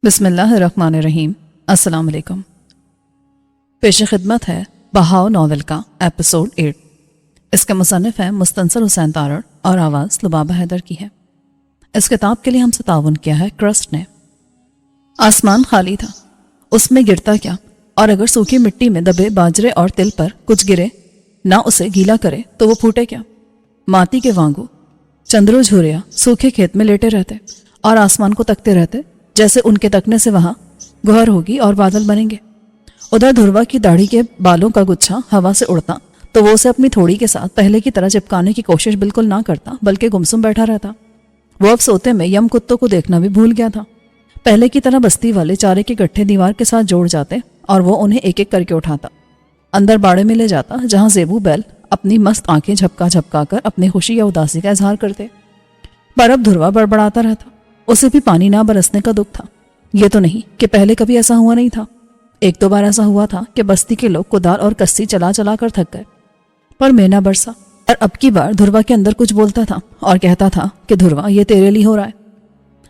बिस्मिल्लाहिर्रहमानिर्रहीम। अस्सलाम वालेकुम। पेश खिदमत है बहाव नावल का एपिसोड 8। इसके मुसन्निफ हैं मुस्तंसर हुसैन तारड़ और आवाज़ लुबाबा हैदर की है। इस किताब के लिए हमसे ताउन किया है क्रस्ट ने। आसमान खाली था, उसमें गिरता क्या, और अगर सूखी मिट्टी में दबे बाजरे और तिल पर कुछ गिरे ना उसे गीला करे तो वो फूटे क्या। माती के वांगू चंद्रो झुरिया सूखे खेत में लेटे रहते और आसमान को तकते रहते, जैसे उनके तकने से वहां गुहर होगी और बादल बनेंगे। उधर ध्रुवा की दाढ़ी के बालों का गुच्छा हवा से उड़ता तो वो उसे अपनी थोड़ी के साथ पहले की तरह चिपकाने की कोशिश बिल्कुल ना करता, बल्कि गुमसुम बैठा रहता। वो अब सोते में यम कुत्तों को देखना भी भूल गया था। पहले की तरह बस्ती वाले चारे के गट्ठे दीवार के साथ जोड़ जाते और वो उन्हें एक एक करके उठाता, अंदर बाड़े में ले जाता, जहां जेबू बैल अपनी मस्त आंखें झपका झपका कर अपनी खुशी या उदासी का इजहार करते। पर अब ध्रुवा बड़बड़ाता रहता। उसे भी पानी ना बरसने का दुख था। ये तो नहीं कि पहले कभी ऐसा हुआ नहीं था। एक दो बार ऐसा हुआ था कि बस्ती के लोग कुदाल और कस्सी चला चला कर थक गए, पर मेना बरसा। और अब की बार ध्रुवा के अंदर कुछ बोलता था और कहता था कि ध्रुवा, ये तेरे लिए हो रहा है।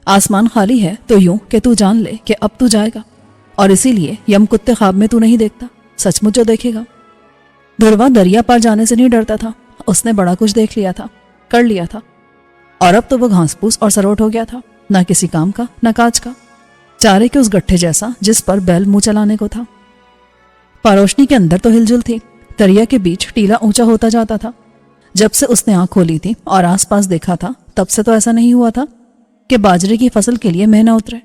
आसमान खाली है तो यूं कि तू जान ले कि अब तू जाएगा, और इसीलिए यम कुत्ते ख्वाब में तू नहीं देखता, सचमुच जो देखेगा। ध्रुवा दरिया पार जाने से नहीं डरता था। उसने बड़ा कुछ देख लिया था, कर लिया था, और अब तो वो घास फूस और सरोट हो गया था, ना किसी काम का ना काज का, चारे के उस गट्ठे जैसा जिस पर बैल मुंह चलाने को था। पारोशनी के अंदर तो हिलजुल थी। दरिया के बीच टीला ऊंचा होता जाता था। जब से उसने आंख खोली थी और आसपास देखा था, तब से तो ऐसा नहीं हुआ था कि बाजरे की फसल के लिए महीना उतरे।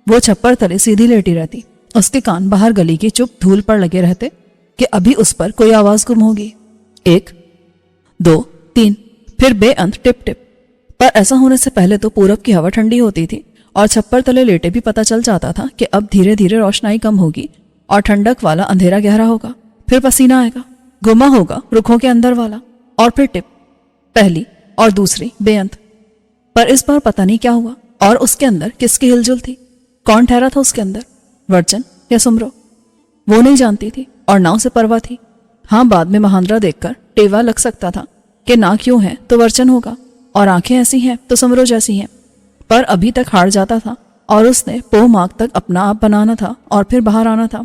वो छप्पर तले सीधी लेटी रहती, उसके कान बाहर गली की चुप धूल पर लगे रहते कि अभी उस पर कोई आवाज गुम होगी। 1 2 3, फिर बेअंत टिप टिप। पर ऐसा होने से पहले तो पूरब की हवा ठंडी होती थी और छप्पर तले लेटे भी पता चल जाता था कि अब धीरे धीरे रोशनाई कम होगी और ठंडक वाला अंधेरा गहरा होगा। फिर पसीना आएगा, गुमा होगा रुखों के अंदर वाला, और फिर टिप, पहली और दूसरी बेअंत। पर इस बार पता नहीं क्या हुआ, और उसके अंदर किसकी हिलजुल थी, कौन ठहरा था उसके अंदर, वर्चन या सुमरो? वो नहीं जानती थी और ना उसे परवाह थी। हाँ, बाद में महांद्रा देखकर टेवा लग सकता था कि ना क्यों है तो वर्चन होगा, और आंखें ऐसी हैं तो समरो जैसी हैं। पर अभी तक हार जाता था और उसने पोह मार्ग तक अपना आप बनाना था और फिर बाहर आना था।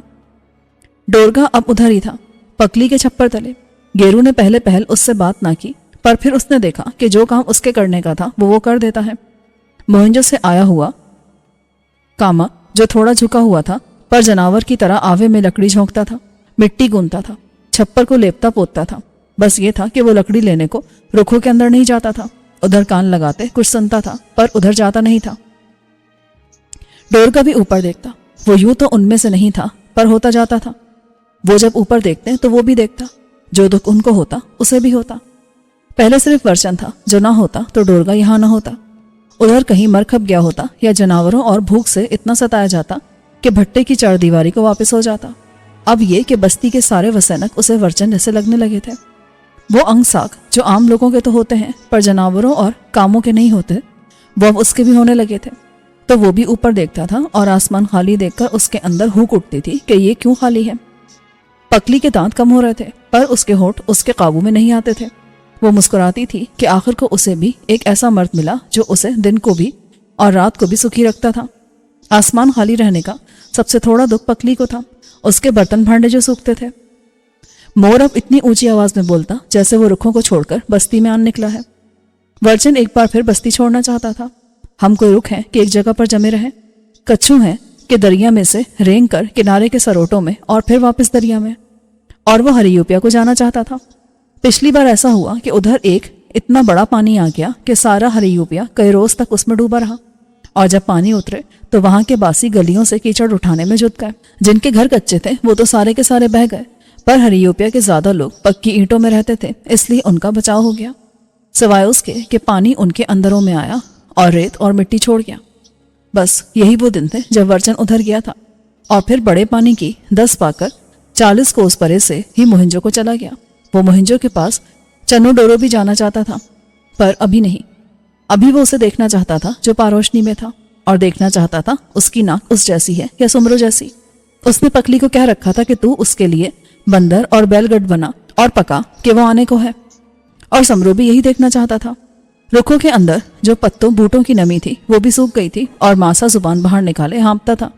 डोरगा अब उधर ही था, पकली के छप्पर तले। गेरू ने पहले पहल उससे बात ना की, पर फिर उसने देखा कि जो काम उसके करने का था वो कर देता है। मोहंजो से आया हुआ कामा, जो थोड़ा झुका हुआ था पर जनावर की तरह आवे में लकड़ी झोंकता था, मिट्टी गूंथता था, छप्पर को लेपता पोतता था। बस ये था कि वो लकड़ी लेने को रुखों के अंदर नहीं जाता था। उधर कान लगाते कुछ सुनता था, पर उधर जाता नहीं था। डोरगा भी ऊपर देखता। वो यूं तो उनमें से नहीं था, पर होता जाता था। वो जब ऊपर देखते तो वो भी देखता। जो दुख उनको होता उसे भी होता। पहले सिर्फ वर्चन था जो ना होता तो डोरगा यहां ना होता। उधर कहीं मर खप गया होता या जानवरों और भूख से इतना सताया जाता कि भट्टे की चारदीवारी को वापस हो जाता। अब ये कि बस्ती के सारे वसैनक उसे वर्चन जैसे लगने लगे थे। वो अंग साख जो आम लोगों के तो होते हैं पर जानवरों और कामों के नहीं होते, वो अब उसके भी होने लगे थे। तो वो भी ऊपर देखता था और आसमान खाली देखकर उसके अंदर हुक उठती थी कि ये क्यों खाली है। पकली के दांत कम हो रहे थे, पर उसके होठ उसके काबू में नहीं आते थे। वो मुस्कुराती थी कि आखिर को उसे भी एक ऐसा मर्द मिला जो उसे दिन को भी और रात को भी सुखी रखता था। आसमान खाली रहने का सबसे थोड़ा दुख पकली को था, उसके बर्तन भांडे जो सूखते थे। मोर अब इतनी ऊंची आवाज में बोलता जैसे वो रुखों को छोड़कर बस्ती में आन निकला है। वर्चन एक बार फिर बस्ती छोड़ना चाहता था। हम कोई रुख हैं कि एक जगह पर जमे रहे, कच्छू हैं कि दरिया में से रेंग कर किनारे के सरोटों में और फिर वापस दरिया में। और वो हरियोपिया को जाना चाहता था। पिछली बार ऐसा हुआ कि उधर एक इतना बड़ा पानी आ गया कि सारा हरियोपिया कई रोज तक उसमें डूबा रहा, और जब पानी उतरे तो वहां के बासी गलियों से कीचड़ उठाने में जुट गए। जिनके घर कच्चे थे वो तो सारे के सारे बह गए, पर हरियोपिया के ज्यादा लोग पक्की ईंटों में रहते थे, इसलिए उनका बचाव हो गया। सिवाय उसके कि पानी उनके अंदरों में आया और रेत और मिट्टी छोड़ गया। बस यही वो दिन थे जब वर्चन उधर गया था, और फिर बड़े पानी की 10 पाकर 40 कोस परे से ही मोहिंजो को चला गया। वो मोहिंजो के पास चन्नू डोरो भी जाना चाहता था, पर अभी नहीं। अभी वो उसे देखना चाहता था जो पारोशनी में था, और देखना चाहता था उसकी नाक उस जैसी है या सुमरो जैसी। उसने पकली को कह रखा था कि तू उसके लिए बंदर और बैलगढ़ बना और पका कि वो आने को है, और समरो भी यही देखना चाहता था। रुखों के अंदर जो पत्तों बूटों की नमी थी वो भी सूख गई थी और मासा जुबान बाहर निकाले हाँपता था।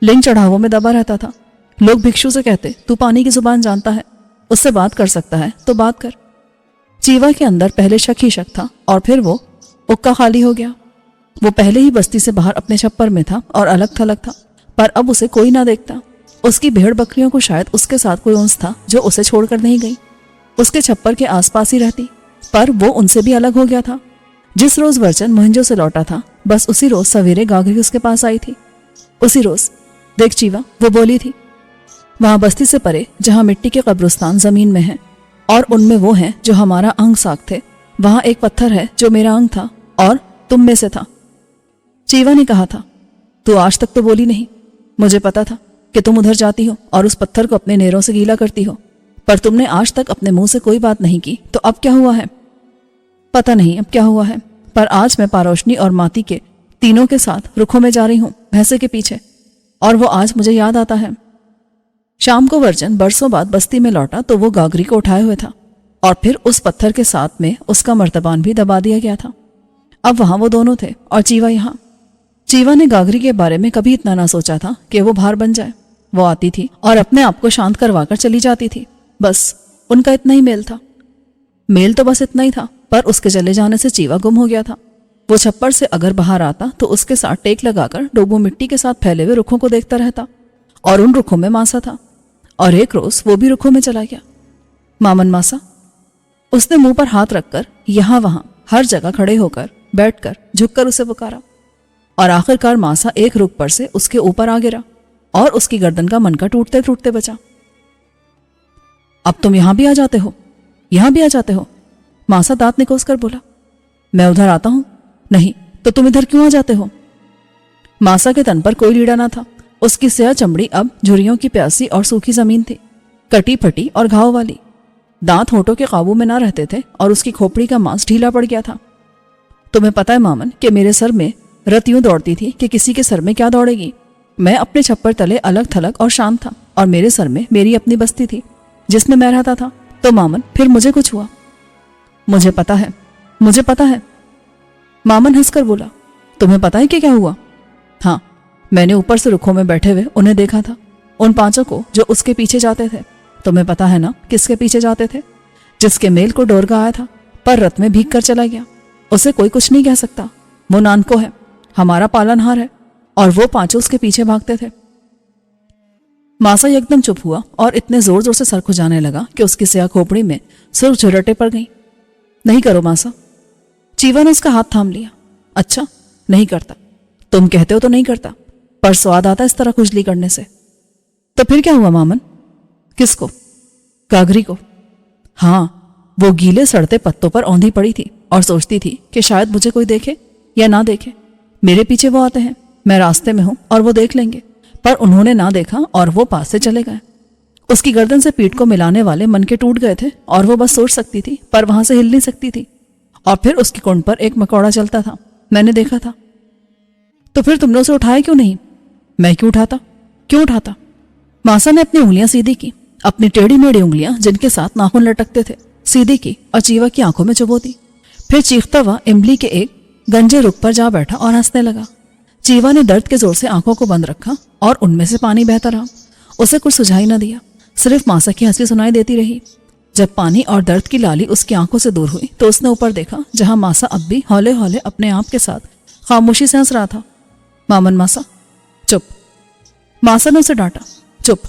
लिंग चढ़ावों में दबा रहता था। लोग भिक्षु से कहते, तू पानी की जुबान जानता है, उससे बात कर सकता है तो बात कर। चीवा के अंदर पहले शक ही शक था और फिर वो उक्का खाली हो गया। वो पहले ही बस्ती से बाहर अपने छप्पर में था और अलग थलग था, पर अब उसे कोई ना देखता। उसकी भेड़ बकरियों को शायद उसके साथ कोई उंस था जो उसे छोड़कर नहीं गई। उसके छप्पर के आसपास ही रहती, पर वो उनसे भी अलग हो गया था। जिस रोज वर्चन मोहंजो से लौटा था, बस उसी रोज सवेरे गागरी उसके पास आई थी। उसी रोज देख चीवा, वो बोली थी, वहां बस्ती से परे जहां मिट्टी के कब्रिस्तान जमीन में है और उनमें वो हैं जो हमारा अंग साख थे, वहां एक पत्थर है जो मेरा अंग था और तुम में से था। चीवा ने कहा था, तू आज तक तो बोली नहीं। मुझे पता था कि तुम उधर जाती हो और उस पत्थर को अपने नेरों से गीला करती हो, पर तुमने आज तक अपने मुंह से कोई बात नहीं की, तो अब क्या हुआ है? पता नहीं अब क्या हुआ है, पर आज मैं पारोशनी और माती के तीनों के साथ रुखों में जा रही हूं, भैंसे के पीछे, और वो आज मुझे याद आता है। शाम को वर्जन बरसों बाद बस्ती में लौटा तो वो गागरी को उठाए हुए था और फिर उस पत्थर के साथ में उसका मर्तबान भी दबा दिया गया था। अब वहां वो दोनों थे और चीवा यहाँ। चीवा ने गागरी के बारे में कभी इतना ना सोचा था कि वो भार बन जाए। वो आती थी और अपने आप को शांत करवाकर चली जाती थी, बस उनका इतना ही मेल था। मेल तो बस इतना ही था, पर उसके चले जाने से चीवा गुम हो गया था। वो छप्पर से अगर बाहर आता तो उसके साथ टेक लगाकर डोबो मिट्टी के साथ फैले हुए रुखों को देखता रहता, और उन रुखों में मासा था। और एक रोज वो भी रुखों में चला गया। मामन मासा। उसने मुंह पर हाथ रखकर यहां वहां हर जगह खड़े होकर, बैठकर, झुककर उसे पुकारा, और आखिरकार मासा एक रुख पर से उसके ऊपर आ गिरा और उसकी गर्दन का मनका टूटते टूटते बचा। अब तुम यहां भी आ जाते हो, यहां भी आ जाते हो? मासा दांत निकोस कर बोला। मैं उधर आता हूं। नहीं तो तुम इधर क्यों आ जाते हो? मासा के तन पर कोई लीड़ा ना था। उसकी स्याह चमड़ी अब झुर्रियों की प्यासी और सूखी जमीन थी, कटी फटी और घाव वाली। दांत होठों के काबू में ना रहते थे और उसकी खोपड़ी का मांस ढीला पड़ गया था। तुम्हें पता है मामन कि मेरे सर में रत यूं दौड़ती थी कि किसी के सर में क्या दौड़ेगी। मैं अपने छप्पर तले अलग थलग और शांत था, और मेरे सर में मेरी अपनी बस्ती थी जिसमें मैं रहता था। तो मामन फिर मुझे कुछ हुआ। मुझे पता है, मुझे पता है। मामन हंसकर बोला, तुम्हें पता है कि क्या हुआ? हाँ, मैंने ऊपर से रुखों में बैठे हुए उन्हें देखा था, उन पांचों को जो उसके पीछे जाते थे। तुम्हें पता है ना किसके पीछे जाते थे? जिसके मेल को डोरगा आया था पर रथ में भीग कर चला गया। उसे कोई कुछ नहीं कह सकता। वो नानको है, हमारा पालनहार है, और वो पांचों उसके पीछे भागते थे। मासा एकदम चुप हुआ और इतने जोर जोर से सर खुजाने लगा कि उसकी स्याह खोपड़ी में सुर्ख झुरटे पड़ गई। नहीं करो मासा। चीवा ने उसका हाथ थाम लिया। अच्छा, नहीं करता। तुम कहते हो तो नहीं करता, पर स्वाद आता इस तरह खुजली करने से। तो फिर क्या हुआ मामन? किसको? गागरी को। हाँ, वो गीले सड़ते पत्तों पर औंधी पड़ी थी और सोचती थी कि शायद मुझे कोई देखे या ना देखे। मेरे पीछे वो आते हैं, मैं रास्ते में हूं और वो देख लेंगे, पर उन्होंने ना देखा और वो पास से चले गए। उसकी गर्दन से पीठ को मिलाने वाले मन के टूट गए थे और वो बस सोच सकती थी, पर वहां से हिल नहीं सकती थी। और फिर उसकी कुंड पर एक मकौड़ा चलता था, मैंने देखा था। तो फिर तुमने उसे उठाया क्यों नहीं? मैं क्यों उठाता? क्यों उठाता? मासा ने अपनी उंगलियां सीधी की, अपनी टेढ़ी मेढ़ी उंगलियां जिनके साथ नाखून लटकते थे सीधी की और चीवा की आंखों में चुभो दी। फिर चीखता हुआ इमली के एक गंजे रुख पर जा बैठा और हंसने लगा। चीवा ने दर्द के जोर से आंखों को बंद रखा और उनमें से पानी बहता रहा। उसे कुछ सुझाई न दिया, सिर्फ मासा की हंसी सुनाई देती रही। जब पानी और दर्द की लाली उसकी आंखों से दूर हुई तो उसने ऊपर देखा, जहां मासा अब भी हौले हौले अपने आप के साथ खामोशी से हंस रहा था। मामन मासा, चुप। मासा ने उसे डांटा, चुप।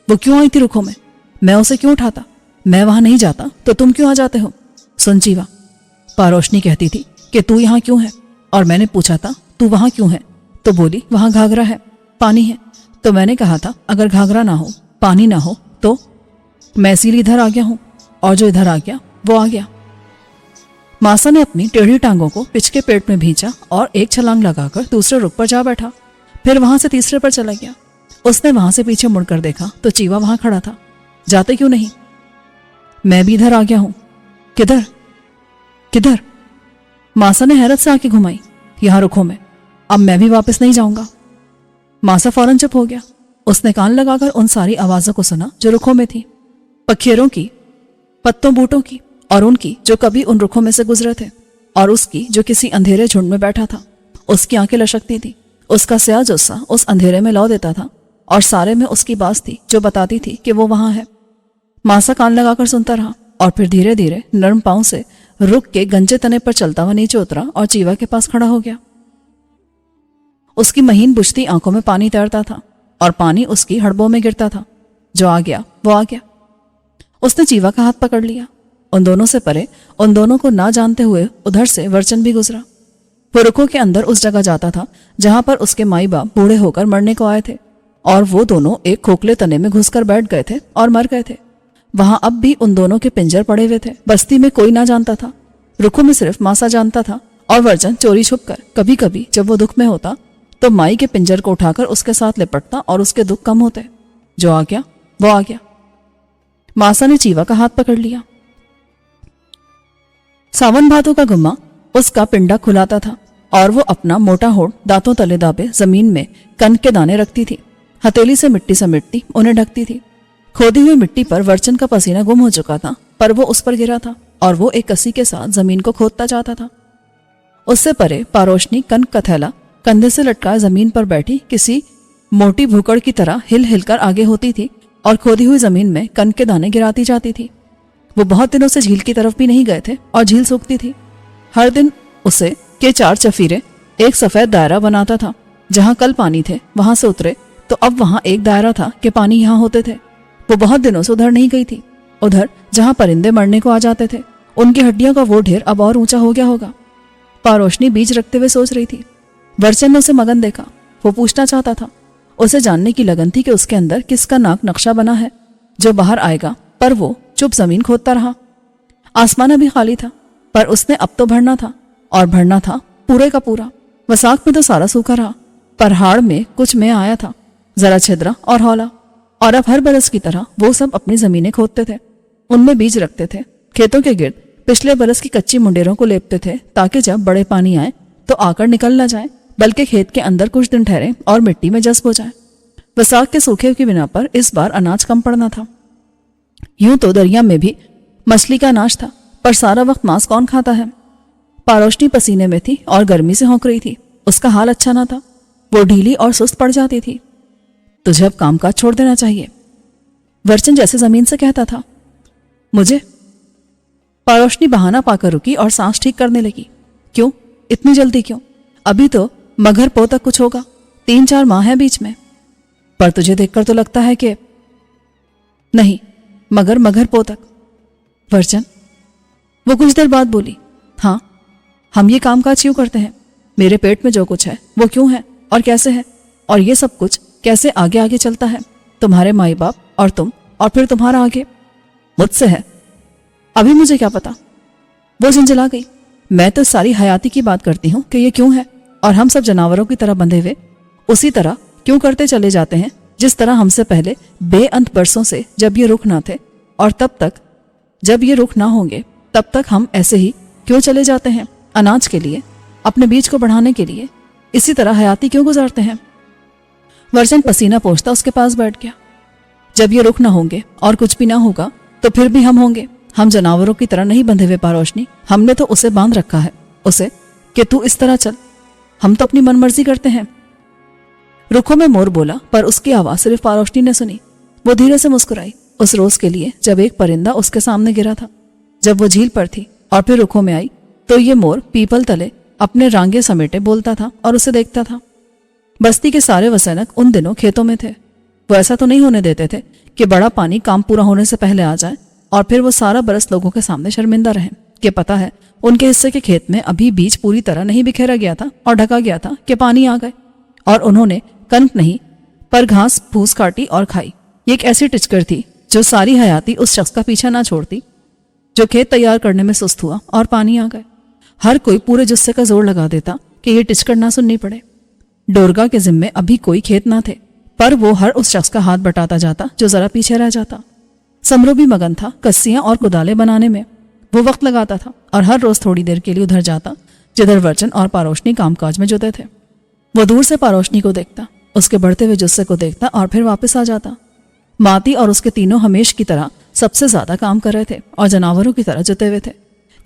वो क्यों आई थी रुखों में? मैं उसे क्यों उठाता? मैं वहां नहीं जाता तो तुम क्यों आ जाते हो? सुन चीवा, पारोशनी कहती थी कि तू यहां क्यों है, और मैंने पूछा था तू वहां क्यों है, तो बोली वहां घाघरा है, पानी है। तो मैंने कहा था अगर घाघरा ना हो, पानी ना हो तो मैं इसीलिए इधर आ गया हूं, और जो इधर आ गया वो आ गया। मासा ने अपनी टेढ़ी टांगों को पिचके पेट में भींचा और एक छलांग लगाकर दूसरे रुख पर जा बैठा। फिर वहां से तीसरे पर चला गया। उसने वहां से पीछे मुड़कर देखा तो चीवा वहां खड़ा था। जाते क्यों नहीं? मैं भी इधर आ गया हूं। किधर? किधर? मासा ने हैरत से आंखें घुमाई। यहां रुखों में। अब मैं भी वापस नहीं जाऊंगा। मासा फौरन चुप हो गया। उसने कान लगाकर उन सारी आवाजों को सुना जो रुखों में थी, पखेरों की, पत्तों बूटों की, और उनकी जो कभी उन रुखों में से गुजरे थे। और उसकी जो किसी अंधेरे झुंड में बैठा था। उसकी आंखें लशकती थी, उसका स्याह जुस्सा उस अंधेरे में लौ देता था और सारे में उसकी बात थी जो बताती थी कि वो वहां है। मासा कान लगाकर सुनता रहा और फिर धीरे धीरे नर्म पांव से रुक के गंजे तने पर चलता हुआ नीचे उतरा और चीवा के पास खड़ा हो गया। उसकी महीन बुझती आंखों में पानी तैरता था और पानी उसकी हड़बों में गिरता था। जो आ गया वो आ गया। उसने चीवा का हाथ पकड़ लिया। उन दोनों से परे, उन दोनों को ना जानते हुए उधर से वर्चन भी गुजरा। वो रुखों के अंदर उस जगह जाता था जहां पर उसके माई बाप बूढ़े होकर मरने को आए थे और वो दोनों एक खोखले तने में घुसकर बैठ गए थे और मर गए थे। वहां अब भी उन दोनों के पिंजर पड़े हुए थे। बस्ती में कोई ना जानता था, रुखों में सिर्फ मासा जानता था। और वर्चन चोरी छुपकर कभी कभी जब वो दुख में होता तो माई के पिंजर को उठाकर उसके साथ लिपटता और उसके दुख कम होते। जो आ गया वो आ गया। मासा ने चीवा का हाथ पकड़ लिया। सावन भादों का गुम्मा उसका पिंडा खुलाता था और वो अपना मोटा होठ दांतों तले दाबे जमीन में कनक के दाने रखती थी। हथेली से मिट्टी समेटती उन्हें ढकती थी। खोदी हुई मिट्टी पर वर्चन का पसीना गुम हो चुका था, पर वो उस पर गिरा था और वो एक कसी के साथ जमीन को खोदता जाता था। उससे परे पारोशनी कनक का थैला कंधे से लटकाए जमीन पर बैठी किसी मोटी भूकड़ की तरह हिल हिलकर आगे होती थी और खोदी हुई जमीन में कनक के दाने गिराती जाती थी। वो बहुत दिनों से झील की तरफ भी नहीं गए थे और झील सूखती थी। हर दिन उसे के 4 चफीरे एक सफेद दायरा बनाता था। जहां कल पानी थे वहां से उतरे तो अब वहां एक दायरा था कि पानी यहां होते थे। वो बहुत दिनों से उधर नहीं गई थी, उधर जहां परिंदे मरने को आ जाते थे। उनकी हड्डियों का वो ढेर अब और ऊंचा हो गया होगा। पारोशनी बीज रखते हुए सोच रही थी। वर्चन ने उसे मगन देखा। वो पूछना चाहता था। उसे जानने की लगन थी कि उसके अंदर किसका नाक नक्शा बना है जो बाहर आएगा, पर वो चुप जमीन खोदता रहा। आसमान अभी खाली था, पर उसने अब तो भरना था और भरना था पूरे का पूरा। वसाख में तो सारा सूखा रहा, पर हाड़ में कुछ में आया था, जरा छिद्रा और हौला। और अब हर बरस की तरह वो सब अपनी जमीनें खोदते थे, उनमें बीज रखते थे। खेतों के गिर्द पिछले बरस की कच्ची मुंडेरों को लेपते थे ताकि जब बड़े पानी आए तो आकर निकल न जाए, बल्कि खेत के अंदर कुछ दिन ठहरे और मिट्टी में जज्ब हो जाए। वसाख के सूखे की बिना पर इस बार अनाज कम पड़ना था। यूं तो दरिया में भी मछली का अनाज था, पर सारा वक्त मांस कौन खाता है। पारोशनी पसीने में थी और गर्मी से होंक रही थी। उसका हाल अच्छा ना था। वो ढीली और सुस्त पड़ जाती थी। तुझे अब कामकाज छोड़ देना चाहिए, वर्चन जैसे जमीन से कहता था। मुझे? पारोशनी बहाना पाकर रुकी और सांस ठीक करने लगी। क्यों इतनी जल्दी क्यों? अभी तो मगर पो तक कुछ होगा, 3-4 माह है बीच में। पर तुझे देखकर तो लगता है कि नहीं, मगर पो तक। वर्चन, वो कुछ देर बाद बोली। हाँ, हम ये कामकाज क्यों करते हैं? मेरे पेट में जो कुछ है वो क्यों है और कैसे है, और ये सब कुछ कैसे आगे आगे चलता है? तुम्हारे माई बाप और तुम, और फिर तुम्हारा आगे मुझसे है। अभी मुझे क्या पता? वो झंझला गई। मैं तो सारी हयाती की बात करती हूँ कि ये क्यों है, और हम सब जानवरों की तरह बंधे हुए उसी तरह क्यों करते चले जाते हैं जिस तरह हमसे पहले बेअंत बरसों से जब ये रुख ना थे, और तब तक जब ये रुख ना होंगे तब तक हम ऐसे ही क्यों चले जाते हैं अनाज के लिए, अपने बीज को बढ़ाने के लिए। इसी तरह हयाती क्यों गुजारते हैं? वर्चन पसीना पोंछता उसके पास बैठ गया। जब ये रुख ना होंगे और कुछ भी ना होगा तो फिर भी हम होंगे। हम जानवरों की तरह नहीं बंधे हुए पारोशनी। हमने तो उसे बांध रखा है, उसे कि तू इस तरह चल। हम तो अपनी मनमर्जी करते हैं। रुखों में मोर बोला, पर उसकी आवाज सिर्फ पारोशनी ने सुनी। वो धीरे से मुस्कुराई उस रोज के लिए जब एक परिंदा उसके सामने गिरा था। जब वो झील पर थी और फिर रुखों में आई तो ये मोर पीपल तले अपने रांगे समेटे बोलता था और उसे देखता था। बस्ती के सारे वसैनक उन दिनों खेतों में थे। वो ऐसा तो नहीं होने देते थे कि बड़ा पानी काम पूरा होने से पहले आ जाए और फिर वो सारा बरस लोगों के सामने शर्मिंदा रहे कि पता है उनके हिस्से के खेत में अभी बीज पूरी तरह नहीं बिखेरा गया था और ढका गया था कि पानी आ गए और उन्होंने कनक नहीं पर घास फूस काटी और खाई। ये एक ऐसी टिचकर थी जो सारी हयाती उस शख्स का पीछा ना छोड़ती जो खेत तैयार करने में सुस्त हुआ और पानी आ गए। हर कोई पूरे जुस्से का जोर लगा देता कि ये टिचकर ना सुननी पड़े। डोरगा के जिम्मे अभी कोई खेत ना थे, पर वो हर उस शख्स का हाथ बटाता जाता जो जरा पीछे रह जाता। समरो भी मगन था कस्सियां और कुदाले बनाने में। वो वक्त लगाता था और हर रोज थोड़ी देर के लिए उधर जाता जिधर वर्चन और पारोशनी कामकाज में जुटे थे। वो दूर से पारोशनी को देखता, उसके बढ़ते हुए जुस्से को देखता और फिर वापस आ जाता। माती और उसके तीनों हमेश की तरह सबसे ज्यादा काम कर रहे थे और जानवरों की तरह जुटे हुए थे।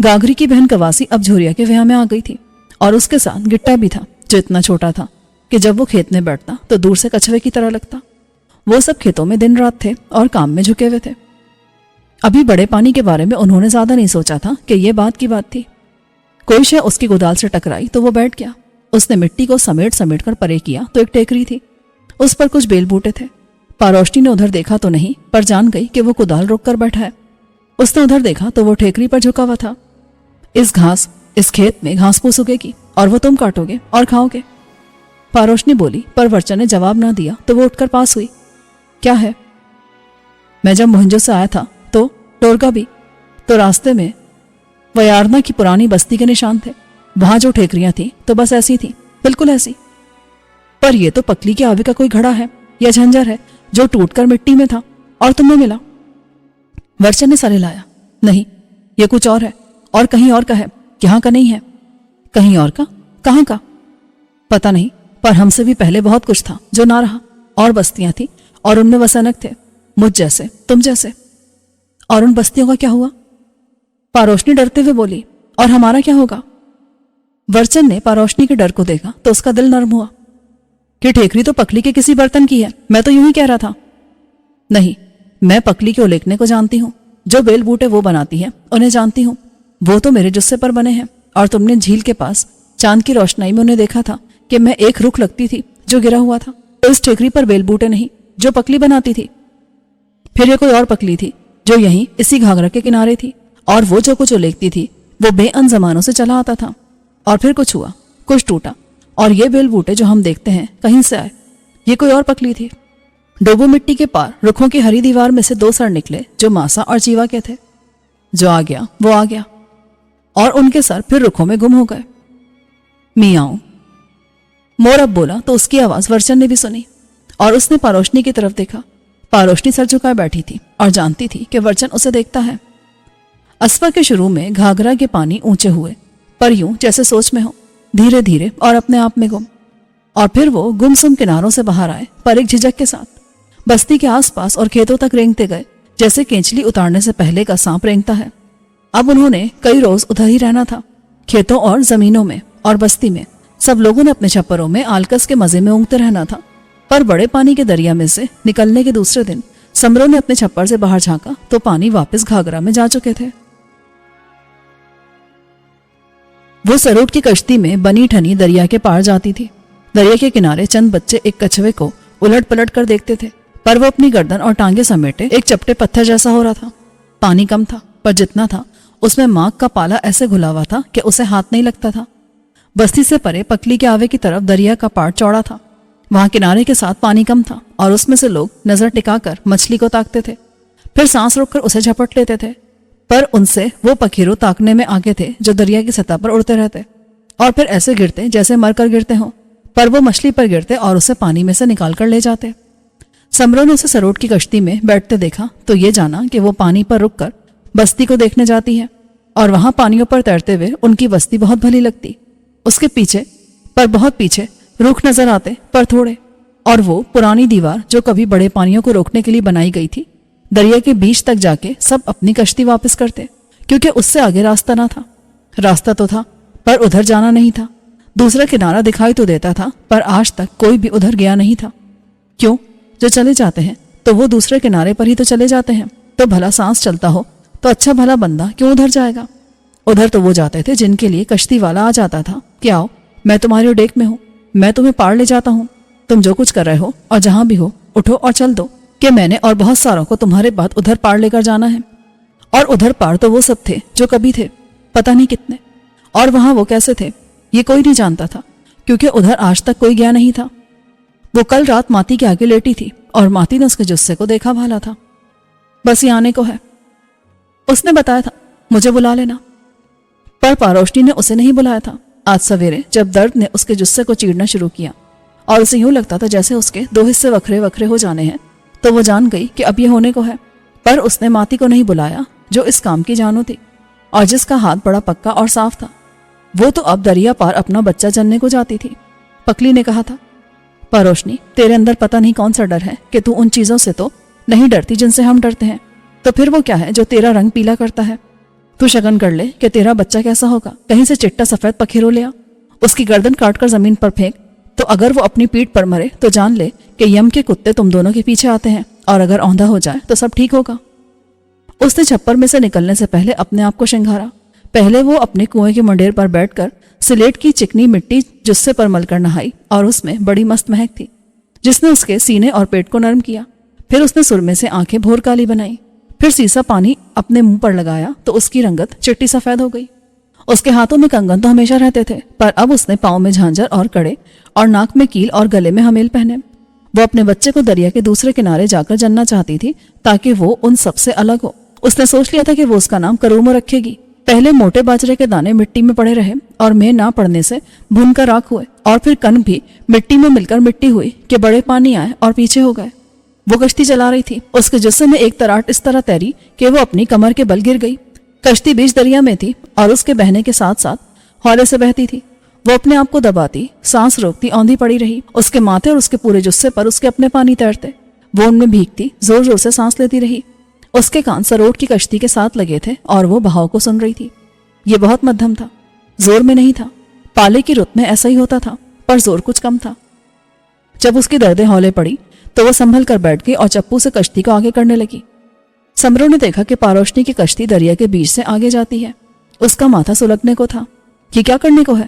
गागरी की बहन कवासी अब झोरिया के ब्याह में आ गई थी और उसके साथ गिट्टा भी था, जो इतना छोटा था कि जब वो खेत में बैठता तो दूर से कछुए की तरह लगता। वो सब खेतों में दिन रात थे और काम में झुके हुए थे। अभी बड़े पानी के बारे में उन्होंने ज्यादा नहीं सोचा था कि ये बात की बात थी। कोई शय उसकी गोदाल से टकराई तो वो बैठ गया। उसने मिट्टी को समेट समेट कर परे किया तो एक टेकरी थी, उस पर कुछ बेल बूटे थे। पारोशनी ने उधर देखा तो नहीं, पर जान गई कि वो कुदाल रोक कर बैठा है। उसने उधर देखा तो वो ठेकरी पर झुका हुआ था। इस खेत में घास फूस उगेगी और वो तुम काटोगे और खाओगे। पारोशनी बोली, पर वर्चा ने जवाब ना दिया तो वो उठकर पास हुई। क्या है? मैं जब मोहंजो से आया था तो टोरगा भी, तो रास्ते में वयारना की पुरानी बस्ती के निशान थे। वहां जो ठेकरियां थी तो बस ऐसी थी, बिल्कुल ऐसी। पर ये तो पकली के आवे का कोई घड़ा है या झंझर है जो टूटकर मिट्टी में था और तुम्हें मिला। वर्चन ने सर हिलाया। नहीं, ये कुछ और है और कहीं और का है, यहाँ का नहीं है। कहीं और का? कहाँ का? पता नहीं, पर हमसे भी पहले बहुत कुछ था जो ना रहा, और बस्तियां थी और उनमें वसैनक थे, मुझ जैसे, तुम जैसे। और उन बस्तियों का क्या हुआ? पारोशनी डरते हुए बोली। और हमारा क्या होगा? वर्चन ने पारोशनी के डर को देखा तो उसका दिल नर्म हुआ कि ठेकरी तो पकली के किसी बर्तन की है, मैं तो यूं ही कह रहा था। नहीं, मैं पकली के उलेखने को जानती हूँ, जो बेल बूटे वो बनाती है उन्हें जानती हूँ। वो तो मेरे जुस्से पर बने हैं, और तुमने झील के पास चांद की रोशनाई में उन्हें देखा था कि मैं एक रुख लगती थी जो गिरा हुआ था। तो इस ठेकरी पर बेल बूटे नहीं जो पकली बनाती थी। फिर ये कोई और पकली थी जो यहीं इसी घाघरा के किनारे थी, और वो जो कुछ उलेखती थी वो बेअन जमानों से चला आता था। और फिर कुछ हुआ, कुछ टूटा, और ये बेल बूटे जो हम देखते हैं कहीं से आए। ये कोई और पकली थी। डोबो मिट्टी के पार रुखों की हरी दीवार में से दो सर निकले जो मासा और जीवा के थे। जो आ गया वो आ गया, और उनके सर फिर रुखों में गुम हो गए। मियाऊं। मोर अब बोला तो उसकी आवाज वर्चन ने भी सुनी, और उसने पारोशनी की तरफ देखा। पारोशनी सर झुकाए बैठी थी और जानती थी कि वर्चन उसे देखता है। अस्पा के शुरू में घाघरा के पानी ऊंचे हुए, पर यूं जैसे सोच में हो, धीरे धीरे और अपने आप में गुम। और फिर वो गुमसुम किनारों से बाहर आए, पर एक झिझक के साथ। बस्ती के आसपास और खेतों तक रेंगते गए, जैसे केंचली उतारने से पहले का सांप रेंगता है। अब उन्होंने कई रोज उधर ही रहना था, खेतों और जमीनों में और बस्ती में। सब लोगों ने अपने छप्परों में आलकस के मजे में ऊँगते रहना था। पर बड़े पानी के दरिया में से निकलने के दूसरे दिन समरों ने अपने छप्पर से बाहर झांका तो पानी वापस घाघरा में जा चुके थे। वो सरोट की कश्ती में बनी ठनी दरिया के पार जाती थी। दरिया के किनारे चंद बच्चे एक कछुए को उलट पलट कर देखते थे, पर वो अपनी गर्दन और टांगे समेटे एक चपटे पत्थर जैसा हो रहा था। पानी कम था, पर जितना था उसमें माग का पाला ऐसे घुला हुआ था कि उसे हाथ नहीं लगता था। बस्ती से परे पकली के आवे की तरफ दरिया का पार चौड़ा था। वहां किनारे के साथ पानी कम था, और उसमें से लोग नजर टिकाकर मछली को ताकते थे, फिर सांस रोककर उसे झपट लेते थे। पर उनसे वो पखेरु ताकने में आगे थे जो दरिया की सतह पर उड़ते रहते, और फिर ऐसे गिरते जैसे मरकर गिरते हों, पर वो मछली पर गिरते और उसे पानी में से निकाल कर ले जाते। समरों ने उसे सरोट की कश्ती में बैठते देखा तो ये जाना कि वो पानी पर रुककर बस्ती को देखने जाती है, और वहां पानियों पर तैरते हुए उनकी बस्ती बहुत भली लगती। उसके पीछे, पर बहुत पीछे, रुख नजर आते, पर थोड़े, और वो पुरानी दीवार जो कभी बड़े पानियों को रोकने के लिए बनाई गई थी। दरिया के बीच तक जाके सब अपनी कश्ती वापस करते, क्योंकि उससे आगे रास्ता ना था। रास्ता तो था, पर उधर जाना नहीं था। दूसरा किनारा दिखाई तो देता था, पर आज तक कोई भी उधर गया नहीं था। क्यों? जो चले जाते हैं तो वो दूसरे किनारे पर ही तो चले जाते हैं। तो भला सांस चलता हो तो अच्छा भला बंदा क्यों उधर जाएगा? उधर तो वो जाते थे जिनके लिए कश्ती वाला आ जाता था कि आओ, मैं तुम्हारे उडेक में हूँ, मैं तुम्हें पार ले जाता हूँ, तुम जो कुछ कर रहे हो और जहां भी हो उठो और चल दो, कि मैंने और बहुत सारों को तुम्हारे बाद उधर पार लेकर जाना है। और उधर पार तो वो सब थे जो कभी थे, पता नहीं कितने, और वहां वो कैसे थे ये कोई नहीं जानता था, क्योंकि उधर आज तक कोई गया नहीं था। वो कल रात माती के आगे लेटी थी और माती ने उसके जुस्से को देखा भाला था। बस ये आने को है, उसने बताया था, मुझे बुला लेना। पर पारोशनी ने उसे नहीं बुलाया था। आज सवेरे जब दर्द ने उसके जुस्से को चीरना शुरू किया और उसे यूं लगता था जैसे उसके दो हिस्से वखरे वखरे हो जाने हैं, तो वो जान गई कि अब ये होने को है। पर उसने माती को नहीं बुलाया जो इस काम की जानू थी और जिसका हाथ बड़ा पक्का और साफ था। वो तो अब दरिया पार अपना बच्चा जनने को जाती थी। पकली ने कहा था, पारोशनी, तेरे अंदर पता नहीं कौन सा डर है कि तू उन चीजों से तो नहीं डरती जिनसे हम डरते हैं, तो फिर वो क्या है जो तेरा रंग पीला करता है? तू शगन कर ले कि तेरा बच्चा कैसा होगा। कहीं से चिट्टा सफेद पखेरू ले आ, उसकी गर्दन काटकर जमीन पर फेंक, तो अगर वो अपनी पीठ पर मरे तो जान ले कि यम के कुत्ते तुम दोनों के पीछे आते हैं, और अगर औंधा हो जाए तो सब ठीक होगा। उसने छप्पर में से निकलने से पहले अपने आप को श्रृंगारा। पहले वो अपने कुएं के मुंडेर पर बैठकर सिलेट की चिकनी मिट्टी जुस्से पर मलकर नहाई, और उसमें बड़ी मस्त महक थी जिसने उसके सीने और पेट को नरम किया। फिर उसने सुरमे से आंखें भोर काली बनाई, फिर सीसा पानी अपने मुंह पर लगाया तो उसकी रंगत चिट्टी सफेद हो गई। उसके हाथों में कंगन तो हमेशा रहते थे, पर अब उसने पाँव में झांझर और कड़े और नाक में कील और गले में हमेल पहने। वो अपने बच्चे को दरिया के दूसरे किनारे जाकर जन्ना चाहती थी ताकि वो उन सबसे अलग हो। उसने सोच लिया था कि वो उसका नाम करूमो रखेगी। पहले मोटे बाजरे के दाने मिट्टी में पड़े रहे और मेह ना पड़ने से भूनकर राख हुए, और फिर कन भी मिट्टी में मिलकर मिट्टी हुई कि बड़े पानी आए और पीछे हो गए। वो कश्ती चला रही थी। उसके जिस्म में एक तराट इस तरह तैरी कि वो अपनी कमर के बल गिर गई। कश्ती बीच दरिया में थी और उसके बहने के साथ साथ हौले से बहती थी। वो अपने आप को दबाती, सांस रोकती, औंधी पड़ी रही। उसके माथे और उसके पूरे जुस्से पर उसके अपने पानी तैरते। वो उनमें भीगती, जोर जोर से सांस लेती रही। उसके कान सरोट की कश्ती के साथ लगे थे और वो बहाव को सुन रही थी। ये बहुत मध्यम था, जोर में नहीं था। पाले की रुत में ऐसा ही होता था, पर जोर कुछ कम था। जब उसकी दर्दें हौले पड़ी तो वो संभल कर बैठ गई और चप्पू से कश्ती को आगे करने लगी। समरो ने देखा कि पारोशनी की कश्ती दरिया के बीच से आगे जाती है। उसका माथा सुलगने को था कि क्या करने को है।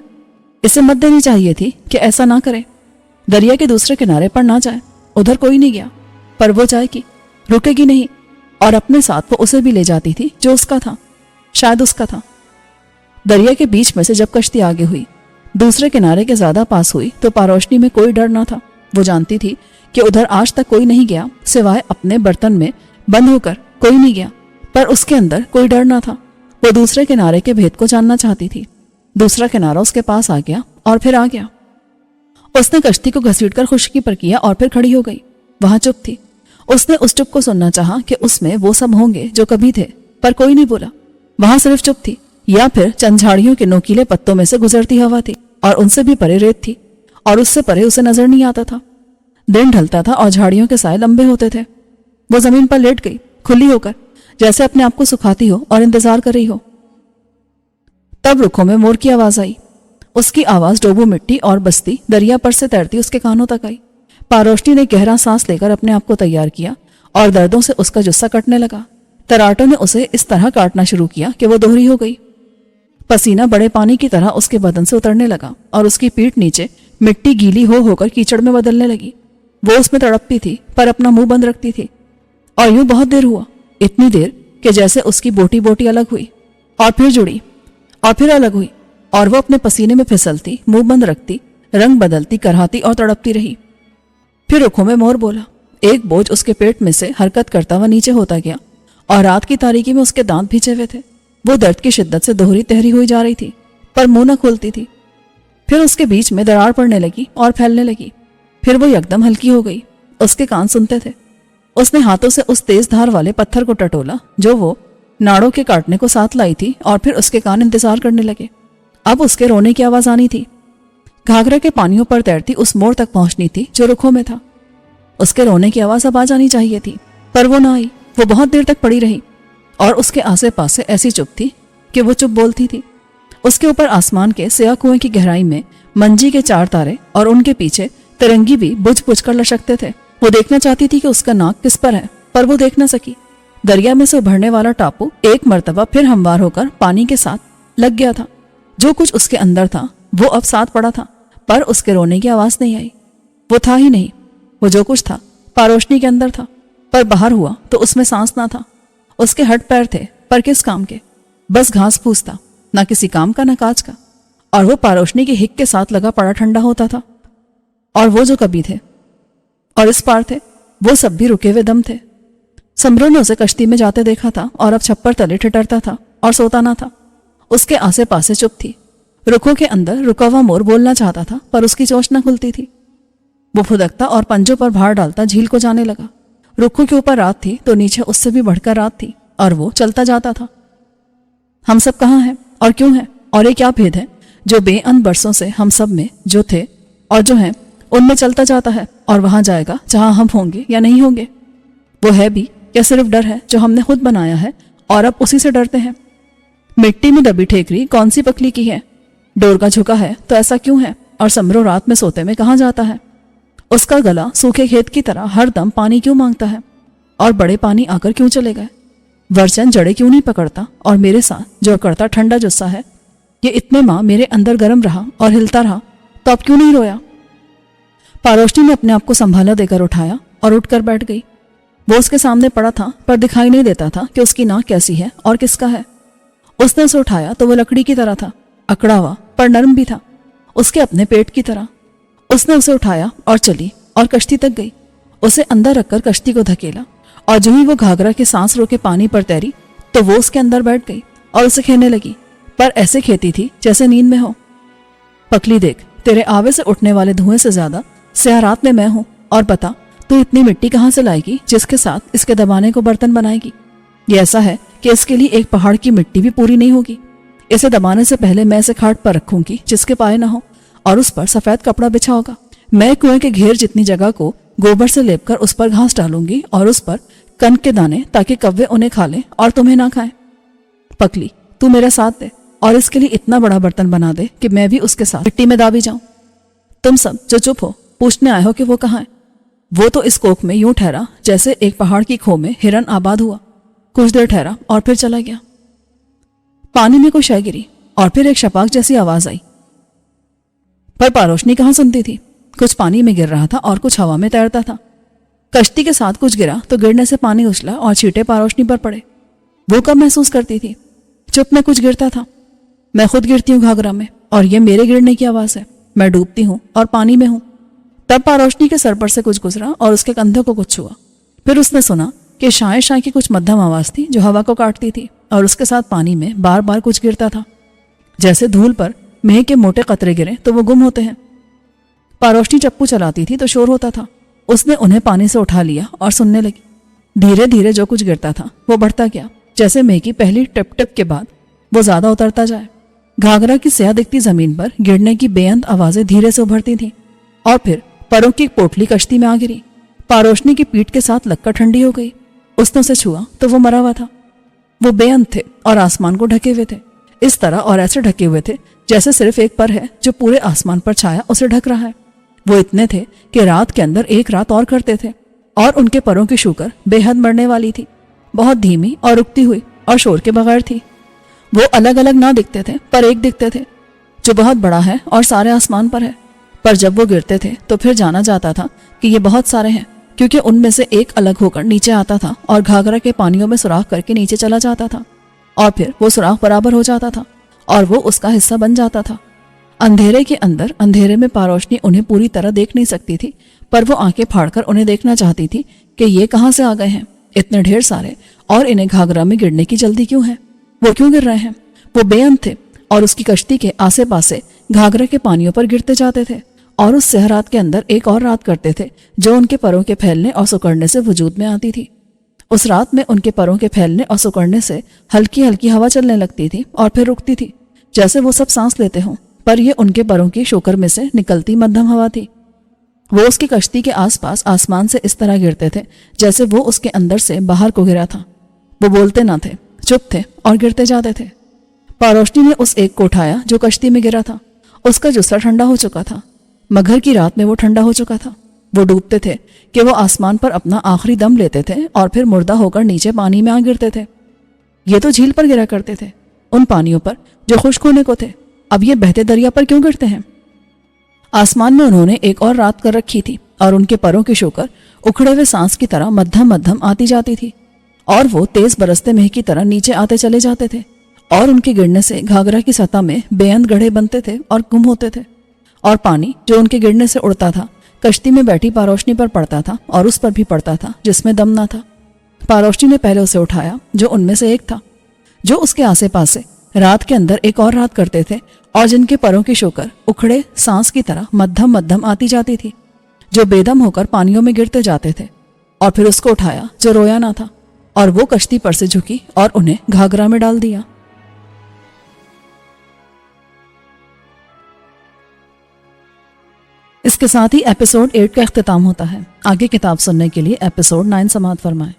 इसे मत देनी चाहिए थी कि ऐसा ना करे। दरिया के दूसरे किनारे पर ना जाए। उधर कोई नहीं गया, पर वो जाएगी, रुकेगी नहीं, और अपने साथ वो उसे भी ले जाती थी जो उसका था, शायद उसका था। दरिया के बीच में से जब कश्ती आगे हुई, दूसरे किनारे के ज्यादा पास हुई, तो पारोशनी में कोई डर ना था। वो जानती थी कि उधर आज तक कोई नहीं गया, सिवाय अपने बर्तन में बंद होकर कोई नहीं गया, पर उसके अंदर कोई डर ना था। वो दूसरे किनारे के भेद को जानना चाहती थी। दूसरा किनारा उसके पास आ गया और फिर आ गया। उसने कश्ती को घसीटकर खुशकी पर किया और फिर खड़ी हो गई। वहां चुप थी। उसने उस चुप को सुनना चाहा कि उसमें वो सब होंगे जो कभी थे, पर कोई नहीं बोला। वहां सिर्फ चुप थी, या फिर चंद झाड़ियों के नोकीले पत्तों में से गुजरती हवा थी, और उनसे भी परे रेत थी, और उससे परे उसे नजर नहीं आता था। दिन ढलता था और झाड़ियों के साए लंबे होते थे। वो जमीन पर लेट गई, खुली होकर, जैसे अपने आप को सुखाती हो और इंतजार कर रही हो। तब रुखों में मोर की आवाज आई। उसकी आवाज डोबो मिट्टी और बस्ती दरिया पर से तैरती उसके कानों तक आई। पारोशनी ने गहरा सांस लेकर अपने आप को तैयार किया और दर्दों से उसका जुस्सा कटने लगा। तराटों ने उसे इस तरह काटना शुरू किया कि वो दोहरी हो गई। पसीना बड़े पानी की तरह उसके बदन से उतरने लगा और उसकी पीठ नीचे मिट्टी गीली हो होकर कीचड़ में बदलने लगी। वो उसमें तड़पती थी, पर अपना मुंह बंद रखती थी। और यूं बहुत देर हुआ, इतनी देर कि जैसे उसकी बोटी बोटी अलग हुई और फिर जुड़ी और फिर अलग हुई, और वो अपने पसीने में फिसलती, मुंह बंद रखती, रंग बदलती, करहाती और तड़पती रही। फिर रुखों में मोर बोला। एक बोझ उसके पेट में से हरकत करता हुआ नीचे होता गया, और रात की तारीकी में उसके दांत भिजे हुए थे। वो दर्द की शिद्दत से दोहरी तहरी हुई जा रही थी, पर मुंह न खोलती थी। फिर उसके बीच में दरार पड़ने लगी और फैलने लगी। फिर वो एकदम हल्की हो गई। उसके कान सुनते थे। उसने हाथों से उस तेज धार वाले पत्थर को टटोला जो वो नाड़ों के काटने को साथ लाई थी, और फिर उसके कान इंतजार करने लगे। अब उसके रोने की आवाज आनी थी। घाघरा के पानियों पर तैरती उस मोड़ तक पहुंचनी थी जो रुखों में था। उसके रोने की आवाज अब आ जानी चाहिए थी, पर वो ना आई। वो बहुत देर तक पड़ी रही, और उसके आसे पास से ऐसी चुप थी कि वो चुप बोलती थी। उसके ऊपर आसमान के स्या कुएं की गहराई में मंजी के 4 तारे और उनके पीछे तिरंगी भी बुझ बुझ कर लटकते थे। वो देखना चाहती थी कि उसका नाक किस पर है, पर वो देख न सकी। दरिया में से उभरने वाला टापू एक मर्तबा फिर हमवार होकर पानी के साथ लग गया था। जो कुछ उसके अंदर था वो अब साथ पड़ा था, पर उसके रोने की आवाज नहीं आई। वो था ही नहीं। वो जो कुछ था पारोशनी के अंदर था, पर बाहर हुआ तो उसमें सांस ना था। उसके हट पैर थे, पर किस काम के? बस घास फूस था, ना किसी काम का ना काज का। और वो पारोशनी के हिक के साथ लगा पड़ा ठंडा होता था। और वो जो कभी थे और इस पार थे, वो सब भी रुके हुए दम थे। समरो ने उसे कश्ती में जाते देखा था, और अब छप्पर तले ठिठरता था और सोता ना था। उसके आसे पासे चुप थी। रुखों के अंदर रुका हुआ मोर बोलना चाहता था, पर उसकी चोंच न खुलती थी। वो फुदकता और पंजों पर भार डालता झील को जाने लगा। रुखों के ऊपर रात थी तो नीचे उससे भी बढ़कर रात थी, और वो चलता जाता था। हम सब कहाँ हैं और क्यों हैं, और ये क्या भेद है जो बेअंत बरसों से हम सब में जो थे और जो हैं उनमें चलता जाता है, और वहां जाएगा जहां हम होंगे या नहीं होंगे? वो है भी या सिर्फ डर है जो हमने खुद बनाया है और अब उसी से डरते हैं? मिट्टी में दबी ठेकरी कौन सी पकली की है? डोरका झुका है तो ऐसा क्यों है? और समरो रात में सोते में कहाँ जाता है? उसका गला सूखे खेत की तरह हर दम पानी क्यों मांगता है? और बड़े पानी आकर क्यों चले गए? वर्चन जड़े क्यों नहीं पकड़ता? और मेरे साथ जो करता ठंडा जुस्सा है, ये इतने माह मेरे अंदर गर्म रहा और हिलता रहा, तो अब क्यों नहीं रोया? पारोशनी ने अपने आप को संभाला देकर उठाया और उठकर बैठ गई। वो उसके सामने पड़ा था पर दिखाई नहीं देता था कि उसकी नाक कैसी है और किसका है। उसने उसे उठाया तो वो लकड़ी की तरह था, अकड़ा हुआ पर नरम भी था, उसके अपने पेट की तरह। उसने उसे उठाया और चली और कश्ती तक गई। उसे अंदर रखकर कश्ती को धकेला और जो ही वो घाघरा के सांस रोके पानी पर तैरी तो वो उसके अंदर बैठ गई और उसे खेने लगी, पर ऐसे खेती थी जैसे नींद में हो। पकली देख, तेरे आवे से उठने वाले धुएं से ज्यादा स्याह रात में मैं हूं। और बता, तू इतनी मिट्टी कहाँ से लाएगी जिसके साथ इसके दबाने को बर्तन बनाएगी? ये ऐसा है कि इसके लिए एक पहाड़ की मिट्टी भी पूरी नहीं होगी। इसे दबाने से पहले मैं इसे खाट पर रखूंगी जिसके पाए ना हो, और उस पर सफेद कपड़ा बिछा होगा। मैं कुएं के घेर जितनी जगह को गोबर से लेपकर उस पर घास डालूंगी और उस पर कनक के दाने, ताकि कव्वे उन्हें खा लें और तुम्हें ना खाएं। पकली, तू मेरा साथ दे और इसके लिए इतना बड़ा बर्तन बना दे कि मैं भी उसके साथ मिट्टी में दाबी जाऊं। तुम सब जो चुप हो, पूछने आए हो कि वो कहाँ है। वो तो इस कोख में यूं ठहरा जैसे एक पहाड़ की खो में हिरन आबाद हुआ। कुछ देर ठहरा और फिर चला गया। पानी में कोई शय गिरी और फिर एक शपाक जैसी आवाज आई, पर पारोशनी कहाँ सुनती थी। कुछ पानी में गिर रहा था और कुछ हवा में तैरता था। कश्ती के साथ कुछ गिरा तो गिरने से पानी उछला और छींटे पारोशनी पर पड़े। वो कब महसूस करती थी? चुप में कुछ गिरता था। मैं खुद गिरती हूँ घाघरा में, और ये मेरे गिरने की आवाज है। मैं डूबती हूँ और पानी में हूँ। तब पारोशनी के सर पर से कुछ गुजरा और उसके कंधों को कुछ छुआ। फिर उसने सुना कि शाय शाय की कुछ मध्यम आवाज थी जो हवा को काटती थी, और उसके साथ पानी में बार बार कुछ गिरता था। जैसे धूल पर मेह के मोटे कतरे गिरे तो वो गुम होते हैं। पारोशनी चप्पू चलाती थी तो शोर होता था। उसने उन्हें पानी से उठा लिया और सुनने लगी। धीरे धीरे जो कुछ गिरता था वो बढ़ता गया, जैसे मेह की पहली टिप टिप के बाद वो ज्यादा उतरता जाए। घाघरा की स्याह दिखती जमीन पर गिरने की बेअंत आवाजें धीरे से उभरती थीं, और फिर परों की पोटली कश्ती में आ गिरी। पारोशनी की पीठ के साथ लगकर ठंडी हो गई। उसने उसे छुआ तो वो मरा हुआ था। वो बेअंत थे और आसमान को ढके हुए थे, इस तरह और ऐसे ढके हुए थे जैसे सिर्फ एक पर है जो पूरे आसमान पर छाया उसे ढक रहा है। वो इतने थे कि रात के अंदर एक रात और करते थे, और उनके परों की शूकर बेहद मरने वाली थी, बहुत धीमी और रुकती हुई और शोर के बगैर थी। वो अलग अलग ना दिखते थे पर एक दिखते थे, जो बहुत बड़ा है और सारे आसमान पर है। पर जब वो गिरते थे तो फिर जाना जाता था कि ये बहुत सारे हैं, क्योंकि उनमें से एक अलग होकर नीचे आता था और घाघरा के पानियों में सुराख करके नीचे चला जाता था, और फिर वो सुराख बराबर हो जाता था और वो उसका हिस्सा बन जाता था। अंधेरे के अंदर अंधेरे में पारोशनी उन्हें पूरी तरह देख नहीं सकती थी, पर वो आंखें फाड़कर उन्हें देखना चाहती थी कि ये कहाँ से आ गए हैं, इतने ढेर सारे, और इन्हें घाघरा में गिरने की जल्दी क्यों है, वो क्यों गिर रहे हैं। वो बेअंत थे और उसकी कश्ती के आसे पासे घाघरा के पानियों पर गिरते जाते थे, और उस स्याह रात के अंदर एक और रात करते थे जो उनके परों के फैलने और सुकड़ने से वजूद में आती थी। उस रात में उनके परों के फैलने और सुकड़ने से हल्की हल्की हवा चलने लगती थी और फिर रुकती थी, जैसे वो सब सांस लेते हों, पर ये उनके परों की शोकर में से निकलती मध्यम हवा थी। वो उसकी कश्ती के आसपास आसमान से इस तरह गिरते थे जैसे वो उसके अंदर से बाहर को गिरा था। वो बोलते ना थे, चुप थे और गिरते जाते थे। पारोशनी ने उस एक को उठाया जो कश्ती में गिरा था। उसका जुस्सा ठंडा हो चुका था, मगर की रात में वो ठंडा हो चुका था। वो डूबते थे कि वो आसमान पर अपना आखिरी दम लेते थे और फिर मुर्दा होकर नीचे पानी में आ गिरते थे। ये तो झील पर गिरा करते थे, उन पानियों पर जो खुश्क होने को थे। अब ये बहते दरिया पर क्यों गिरते हैं? आसमान में उन्होंने एक और रात कर रखी थी और उनके परों की शोकर उखड़े हुए सांस की तरह मध्यम मध्यम आती जाती थी, और वो तेज बरसते मेह की तरह नीचे आते चले जाते थे, और उनके गिरने से घाघरा की सतह में बेअंत गड्ढे बनते थे और गुम होते थे, और पानी जो उनके गिरने से उड़ता था कश्ती में बैठी पारोशनी पर पड़ता था और उस पर भी पड़ता था जिसमें दम ना था। पारोशनी ने पहले उसे उठाया जो उनमें से एक था, जो उसके आसे पासे रात के अंदर एक और रात करते थे और जिनके परों की शोकर उखड़े सांस की तरह मध्यम मध्यम आती जाती थी, जो बेदम होकर पानियों में गिरते जाते थे। और फिर उसको उठाया जो रोया ना था, और वो कश्ती पर से झुकी और उन्हें घाघरा में डाल दिया। इसके साथ ही एपिसोड 8 का इख्तिताम होता है। आगे किताब सुनने के लिए एपिसोड 9 समाप्त फरमाएं।